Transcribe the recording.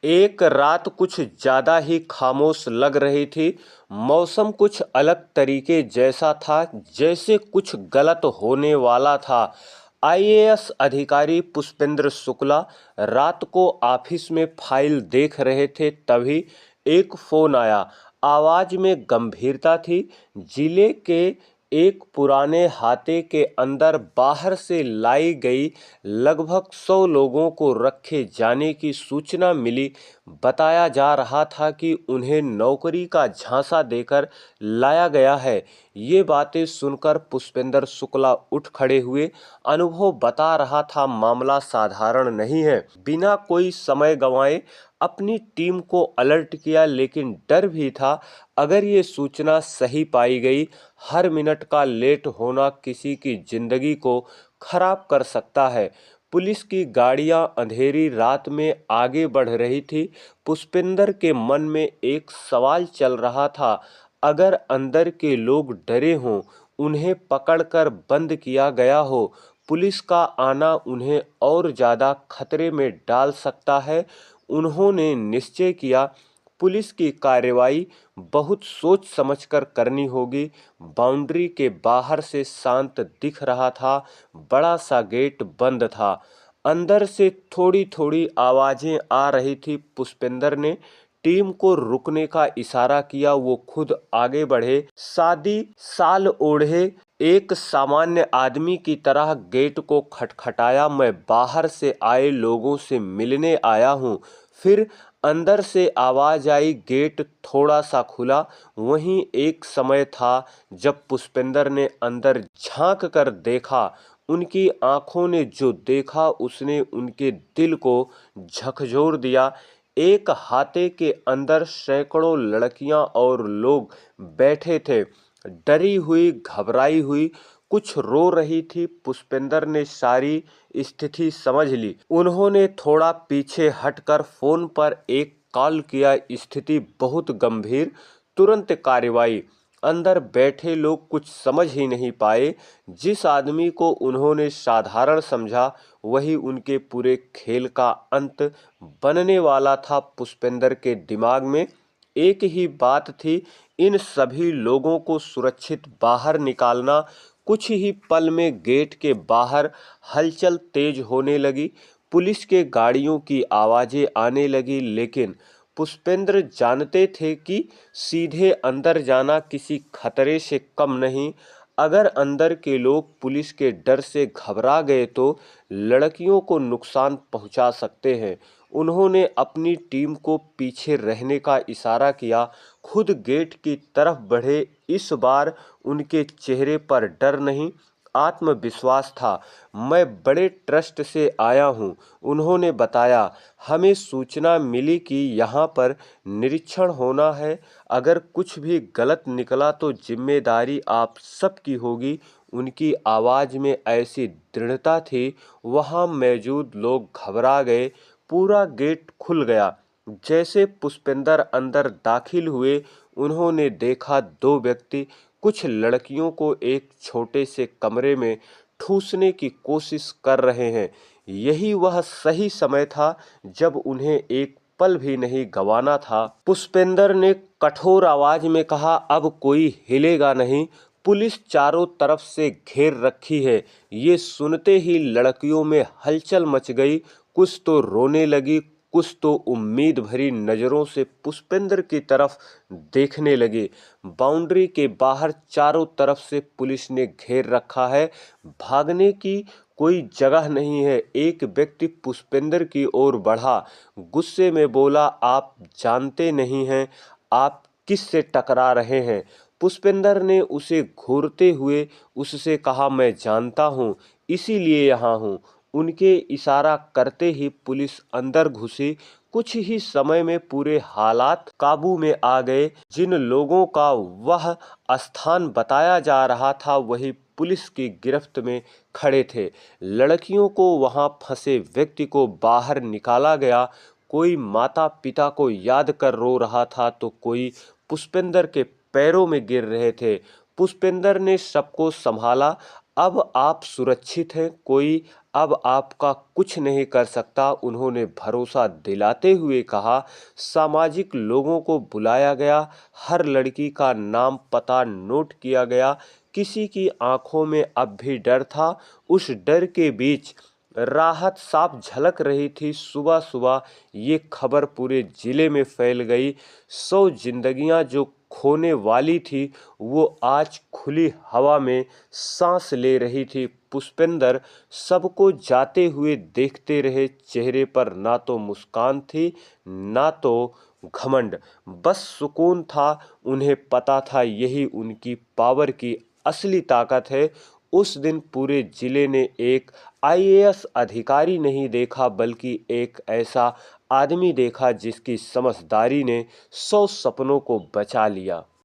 एक रात कुछ ज़्यादा ही खामोश लग रही थी। मौसम कुछ अलग तरीके जैसा था, जैसे कुछ गलत होने वाला था। आईएएस अधिकारी पुष्पेंद्र शुक्ला रात को ऑफिस में फाइल देख रहे थे, तभी एक फोन आया। आवाज में गंभीरता थी। जिले के एक पुराने हाते के अंदर बाहर से लाई गई लगभग 100 लोगों को रखे जाने की सूचना मिली। बताया जा रहा था कि उन्हें नौकरी का झांसा देकर लाया गया है। ये बातें सुनकर पुष्पेंद्र शुक्ला उठ खड़े हुए। अनुभव बता रहा था मामला साधारण नहीं है। बिना कोई समय गंवाए अपनी टीम को अलर्ट किया, लेकिन डर भी था। अगर ये सूचना सही पाई गई, हर मिनट का लेट होना किसी की जिंदगी को खराब कर सकता है। पुलिस की गाड़ियां अंधेरी रात में आगे बढ़ रही थी। पुष्पेंद्र के मन में एक सवाल चल रहा था, अगर अंदर के लोग डरे हों, उन्हें पकड़कर बंद किया गया हो, पुलिस का आना उन्हें और ज़्यादा खतरे में डाल सकता है। उन्होंने निश्चय किया, पुलिस की कार्रवाई बहुत सोच समझकर करनी होगी। बाउंड्री के बाहर से शांत दिख रहा था। बड़ा सा गेट बंद था। अंदर से थोड़ी थोड़ी आवाजें आ रही थी। पुष्पेंद्र ने टीम को रुकने का इशारा किया। वो खुद आगे बढ़े, सादी साल ओढ़े एक सामान्य आदमी की तरह गेट को खटखटाया। मैं बाहर से आए लोगों से मिलने आया हूँ। फिर अंदर से आवाज आई, गेट थोड़ा सा खुला। वहीं एक समय था जब पुष्पेंद्र ने अंदर झांक कर देखा। उनकी आंखों ने जो देखा, उसने उनके दिल को झकझोर दिया। एक हाते के अंदर सैकड़ों लड़कियां और लोग बैठे थे, डरी हुई, घबराई हुई, कुछ रो रही थी। पुष्पेंद्र ने सारी स्थिति समझ ली। उन्होंने थोड़ा पीछे हटकर फोन पर एक कॉल किया। स्थिति बहुत गंभीर, तुरंत कार्रवाई। अंदर बैठे लोग कुछ समझ ही नहीं पाए। जिस आदमी को उन्होंने साधारण समझा, वही उनके पूरे खेल का अंत बनने वाला था। पुष्पेंद्र के दिमाग में एक ही बात थी, इन सभी लोगों को सुरक्षित बाहर निकालना। कुछ ही पल में गेट के बाहर हलचल तेज होने लगी। पुलिस के गाड़ियों की आवाजें आने लगी, लेकिन पुष्पेंद्र जानते थे कि सीधे अंदर जाना किसी खतरे से कम नहीं। अगर अंदर के लोग पुलिस के डर से घबरा गए तो लड़कियों को नुकसान पहुंचा सकते हैं। उन्होंने अपनी टीम को पीछे रहने का इशारा किया, खुद गेट की तरफ बढ़े। इस बार उनके चेहरे पर डर नहीं, आत्मविश्वास था। मैं बड़े ट्रस्ट से आया हूँ, उन्होंने बताया। हमें सूचना मिली कि यहाँ पर निरीक्षण होना है। अगर कुछ भी गलत निकला तो जिम्मेदारी आप सबकी होगी। उनकी आवाज़ में ऐसी दृढ़ता थी, वहाँ मौजूद लोग घबरा गए। पूरा गेट खुल गया। जैसे पुष्पेंद्र अंदर दाखिल हुए, उन्होंने देखा दो व्यक्ति कुछ लड़कियों को एक छोटे से कमरे में ठूसने की कोशिश कर रहे हैं। यही वह सही समय था जब उन्हें एक पल भी नहीं गंवाना था। पुष्पेंद्र ने कठोर आवाज में कहा, अब कोई हिलेगा नहीं, पुलिस चारों तरफ से घेर रखी है। ये सुनते ही लड़कियों में हलचल मच गई। कुछ तो रोने लगी, कुछ तो उम्मीद भरी नजरों से पुष्पेंद्र की तरफ देखने लगे। बाउंड्री के बाहर चारों तरफ से पुलिस ने घेर रखा है, भागने की कोई जगह नहीं है। एक व्यक्ति पुष्पेंद्र की ओर बढ़ा, गुस्से में बोला, आप जानते नहीं हैं आप किस से टकरा रहे हैं। पुष्पेंद्र ने उसे घूरते हुए उससे कहा, मैं जानता हूँ, इसीलिए यहाँ हूँ। उनके इशारा करते ही पुलिस अंदर घुसी। कुछ ही समय में पूरे हालात काबू में आ गए। जिन लोगों का वह स्थान बताया जा रहा था, वही पुलिस की गिरफ्त में खड़े थे। लड़कियों को वहां फंसे व्यक्ति को बाहर निकाला गया। कोई माता पिता को याद कर रो रहा था तो कोई पुष्पेंद्र के पैरों में गिर रहे थे। पुष्पेंद्र ने सबको संभाला। अब आप सुरक्षित हैं, कोई अब आपका कुछ नहीं कर सकता। उन्होंने भरोसा दिलाते हुए कहा, सामाजिक लोगों को बुलाया गया, हर लड़की का नाम पता नोट किया गया। किसी की आंखों में अब भी डर था। उस डर के बीच राहत साफ झलक रही थी। सुबह सुबह ये खबर पूरे जिले में फैल गई। 100 जिंदगियां जो खोने वाली थी वो आज खुली हवा में सांस ले रही थी। पुष्पेंद्र सबको जाते हुए देखते रहे। चेहरे पर ना तो मुस्कान थी, ना तो घमंड, बस सुकून था। उन्हें पता था यही उनकी पावर की असली ताकत है। उस दिन पूरे जिले ने एक आईएएस अधिकारी नहीं देखा, बल्कि एक ऐसा आदमी देखा जिसकी समझदारी ने 100 सपनों को बचा लिया।